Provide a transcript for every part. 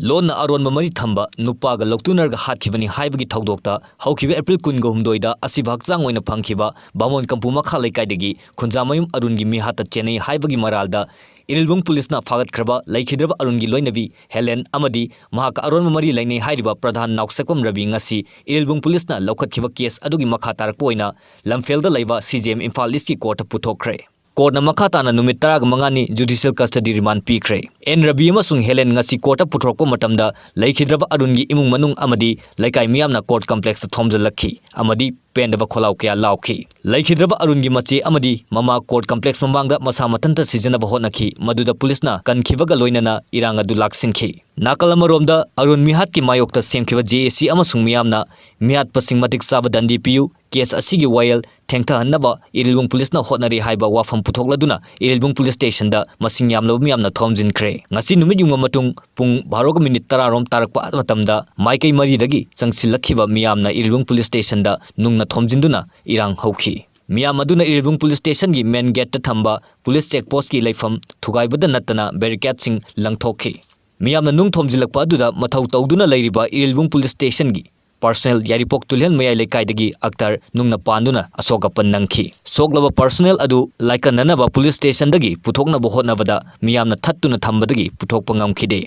loan अरोन ममरी थंबा नुपागा लौतुनरगा हातखिबनी हाइबगी थौदोक्ता हौखिबे एप्रिल 19 दा असिबा हक्चांग ओइना फंखिबा बामोन कंपु मखा लेकाइदगी खुंजामयुम अरुणगी मिहाता चेन्नई हाइबगी मरालदा इरिलबुंग पुलिसना फागतख्रबा लैखिद्रबा अरुणगी लोइनवी हेलेन अमदी महाका अरोन ममरी लैनै हाइरिबा प्रधान नाउसेकम रवि ngasi इरिलबुंग पुलिसना लौखतखिबा केस अदुगी मखा तारकपा ओइना लमफेलदा लैबा सीजेएम इम्फाल ईस्ट की कोर्ट पुथोखरे कोर्ट मखा ताना नुमित 35 जुडिशियल कस्टडी रिमांड पीख्रे एन रवि अमसुंग हेलेन ngasi कोर्ट पुथोरकपा मतमदा लैखिद्रबा अरुणगी इमुंग मनुंग अमदी लैकाई मियामना कोर्ट कॉम्प्लेक्स थोमजलखी अमदी पेंडबा खोलाव कया लाउखी लैखिद्रबा अरुणगी मचे अमदी ममा कोर्ट कॉम्प्लेक्स ममांगदा मसा मतंता सिजनबा होनखी मदुदा पुलिसना कनखिबगा लोइनना इरांग अदु लाक्सिनखी नाकल अमरोमदा अरुण मिहात की मायोक्ता सेमखिबा जेएसी अमसुंग मियामना मिहात पसिंग मतिक साबा दंडी पियु केस असिगी वायल थेंगथहन्नबा इरिलबुंग पुलिसना होटनरी हाइबा वाफम पुथोकलदुना इरिलबुंग पुलिस स्टेशन दा मसिंग यामलबा मियामना थोमजिनख्रे ngasi numit yungma matung pung 12 minute 10 rom tarakpa matamda maikai mari dagi changsilakhiba miyamna irilbung police station da nungna thomjinduna irang hauki miyam aduna irilbung police station gi main gate ta thamba police checkpost ki leifam thugaibada natana barricade sing langthokhi miyamna nung thomjilakpa aduda mathau tawduna leiriba irilbung police station gi personnel yaripok tulhen mayai lekaidagi aktar nungna panduna asoka pannangki soglaba personnel adu laikananaba police station dagi puthokna bohotnabada miyamna thattuna thambadagi puthokpa ngamkhide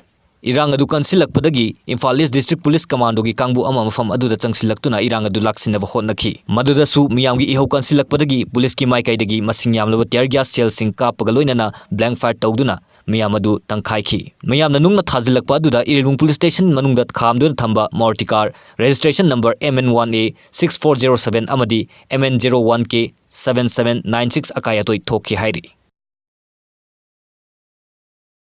irang adu kansilakpadagi Imphal East District Police Commando gi kangbu ama mafam aduda changsilaktuna irang adu laksinaba hotnakhi maduda su miyamgi ihau kansilakpadagi police ki maikaidagi masing yamlaba tear gas cell sing kapaga loinana blank fire tawduna miyam adu tangkhaiki miyamna nungna thajilakpa aduda Irilbung Police Station manungda khamduna thamba Maruti car registration number MN1A 6407 amadi MN01K 7796 akayatoi thokhi hairi